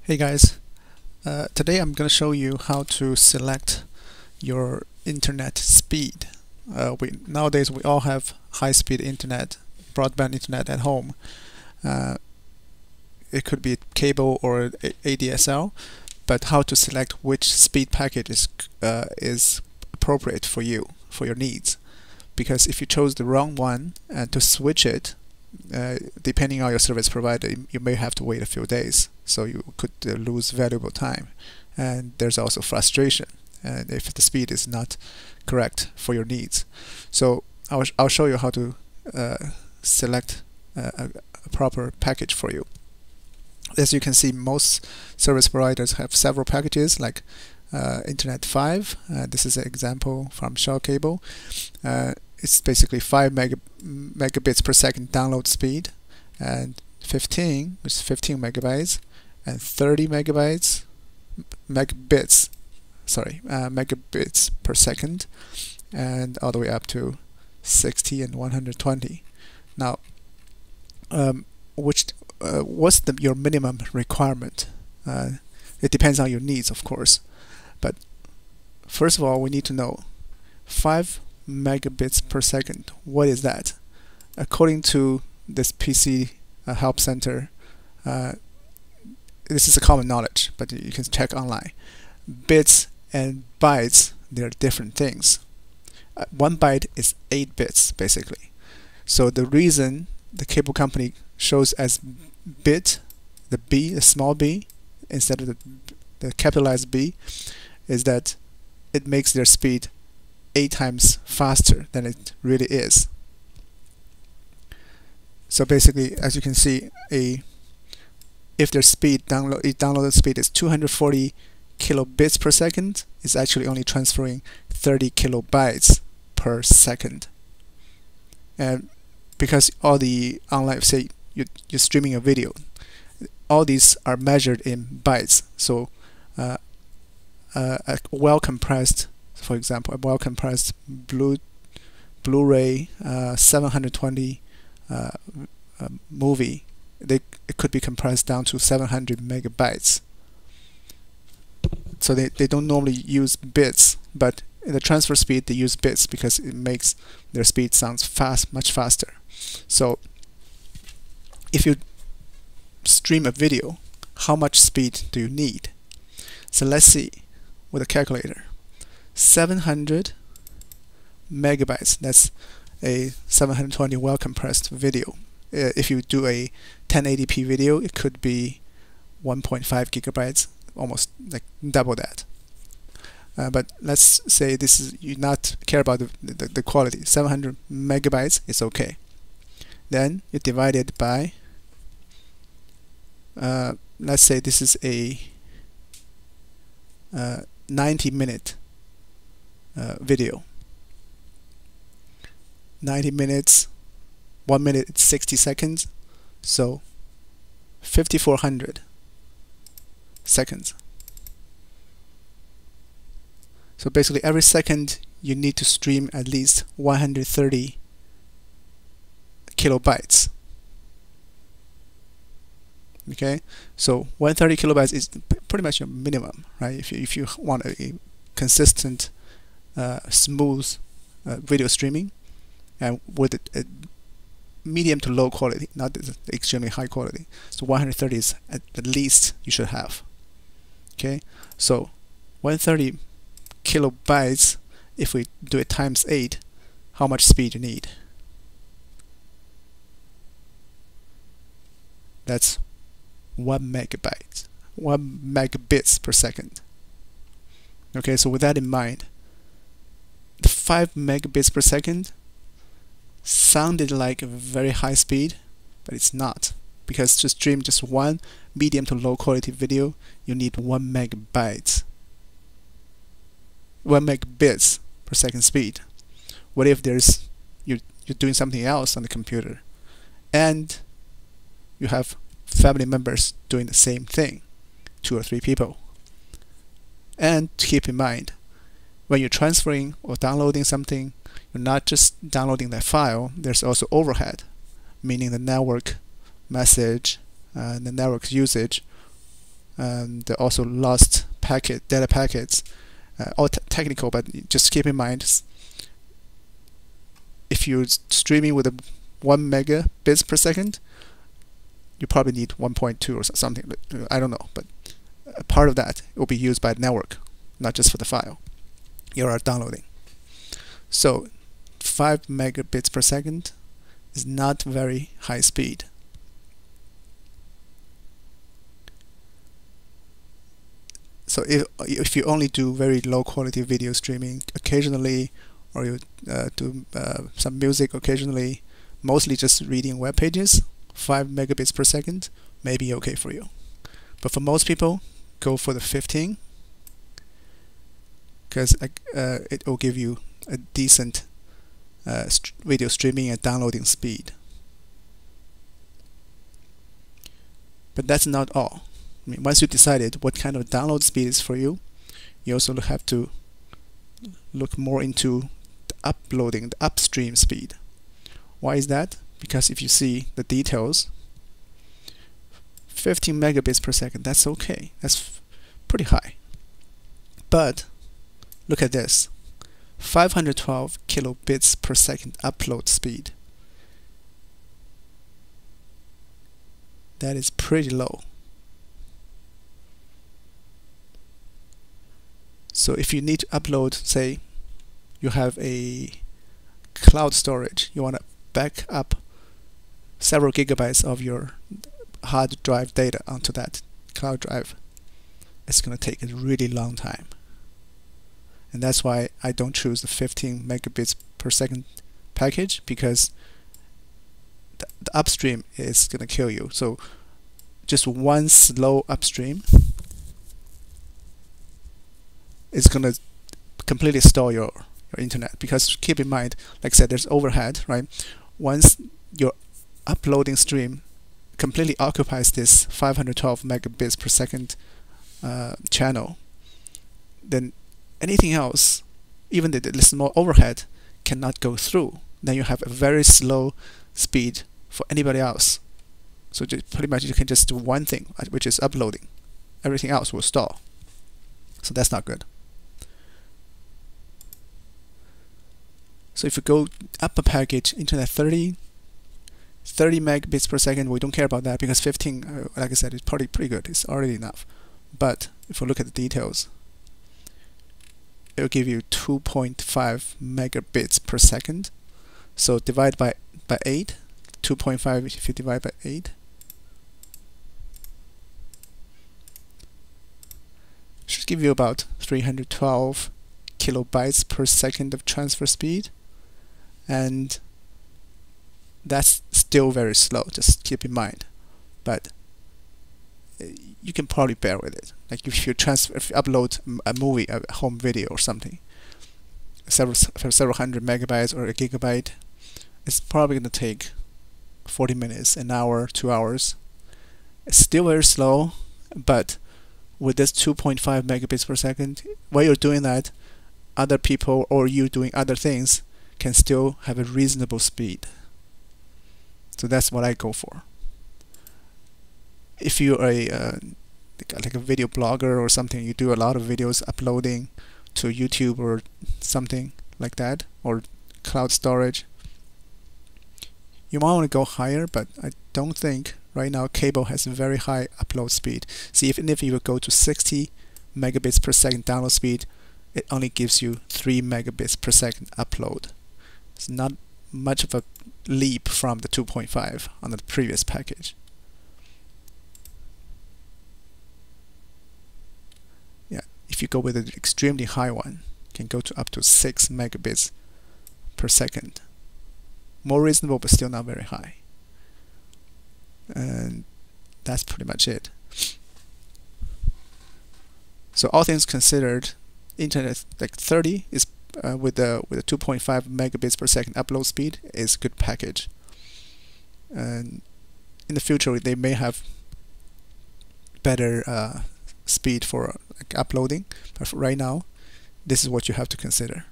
Hey guys, today I'm going to show you how to select your internet speed. Nowadays we all have high-speed internet, broadband internet at home. It could be cable or ADSL, but how to select which speed packet is appropriate for you, for your needs. Because if you chose the wrong one and to switch it, depending on your service provider, you may have to wait a few days, so you could lose valuable time, and there's also frustration and if the speed is not correct for your needs. So I'll show you how to select a proper package for you. As you can see, most service providers have several packages like Internet 5. This is an example from Shaw Cable. It's basically 5 megabits per second download speed, and 15, which is 15 megabytes, and 30 megabits per second, and all the way up to 60 and 120. Now, what's your minimum requirement? It depends on your needs, of course, but first of all, we need to know 5 megabits per second. What is that? According to this PC help center, this is a common knowledge, but you can check online. Bits and bytes, they're different things. 1 byte is 8 bits basically. So the reason the cable company shows as bit, the B, the small b, instead of the capitalized B, is that it makes their speed 8 times faster than it really is. So basically, as you can see, if their downloaded speed is 240 kilobits per second, it's actually only transferring 30 kilobytes per second. And because all the online, say you're streaming a video, all these are measured in bytes. So a well-compressed, for example, a well-compressed Blu-ray 720 movie, it could be compressed down to 700 megabytes. So they don't normally use bits, but in the transfer speed they use bits because it makes their speed sounds much faster. So if you stream a video, how much speed do you need? So let's see with a calculator. 700 megabytes, that's a 720 well compressed video. If you do a 1080p video, it could be 1.5 gigabytes, almost like double that. But let's say this is, you not care about the quality. 700 megabytes is okay. Then you divide it by, let's say this is a 90-minute video. 90 minutes, 1 minute it's 60 seconds, so 5400 seconds. So basically every second you need to stream at least 130 kilobytes. Okay, so 130 kilobytes is pretty much your minimum, right? If you want a consistent, smooth video streaming, and with a medium to low quality, not the extremely high quality. So 130 is at the least you should have. Okay, so 130 kilobytes, if we do it times 8, how much speed you need? That's 1 megabits per second. Okay, so with that in mind, the 5 megabits per second sounded like a very high speed, but it's not, because to stream just one medium to low quality video, you need 1 megabits per second speed. What if you're doing something else on the computer, and you have family members doing the same thing, 2 or 3 people? And to keep in mind, when you're transferring or downloading something, you're not just downloading that file, there's also overhead, meaning the network message, the network usage, and also lost data packets. All technical, but just keep in mind, if you're streaming with 1 megabits per second, you probably need 1.2 or something. I don't know, but part of that will be used by the network, not just for the file you are downloading. So 5 megabits per second is not very high speed. So if you only do very low quality video streaming occasionally, or you do some music occasionally, mostly just reading web pages, 5 megabits per second may be okay for you. But for most people, go for the 15, because it will give you a decent video streaming and downloading speed. But that's not all. I mean, once you decided what kind of download speed is for you, you also have to look more into the uploading, the upstream speed. Why is that? Because if you see the details, 15 megabits per second, that's okay. That's pretty high. But look at this, 512 kilobits per second upload speed. That is pretty low. So if you need to upload, say you have a cloud storage, you want to back up several gigabytes of your hard drive data onto that cloud drive, it's going to take a really long time. And that's why I don't choose the 15 megabits per second package, because the upstream is going to kill you. So just one slow upstream is going to completely stall your internet. Because keep in mind, like I said, there's overhead, right? Once your uploading stream completely occupies this 512 megabits per second channel, then anything else, even the small overhead, cannot go through. Then you have a very slow speed for anybody else. So pretty much you can just do one thing, which is uploading. Everything else will stall. So that's not good. So if you go up a package, Internet 30 megabits per second, we don't care about that, because 15, like I said, is pretty good. It's already enough. But if you look at the details, it will give you 2.5 megabits per second. So divide by 8, 2.5 if you divide by 8, should give you about 312 kilobytes per second of transfer speed. And that's still very slow, just keep in mind. But you can probably bear with it. Like if you upload a movie, a home video or something, several hundred megabytes or a gigabyte, it's probably going to take 40 minutes, an hour, 2 hours. It's still very slow, but with this 2.5 megabits per second, while you're doing that, other people or you doing other things can still have a reasonable speed. So that's what I go for. If you're like a video blogger or something, you do a lot of videos uploading to YouTube or something like that, or cloud storage, you might want to go higher, but I don't think right now cable has a very high upload speed. See, even if you go to 60 megabits per second download speed, it only gives you 3 megabits per second upload. It's not much of a leap from the 2.5 on the previous package. Yeah, if you go with an extremely high one, you can go to up to 6 megabits per second. More reasonable, but still not very high. And that's pretty much it. So all things considered, Internet like 30 is with a 2.5 megabits per second upload speed is a good package. And in the future, they may have better speed for like uploading, but for right now, this is what you have to consider.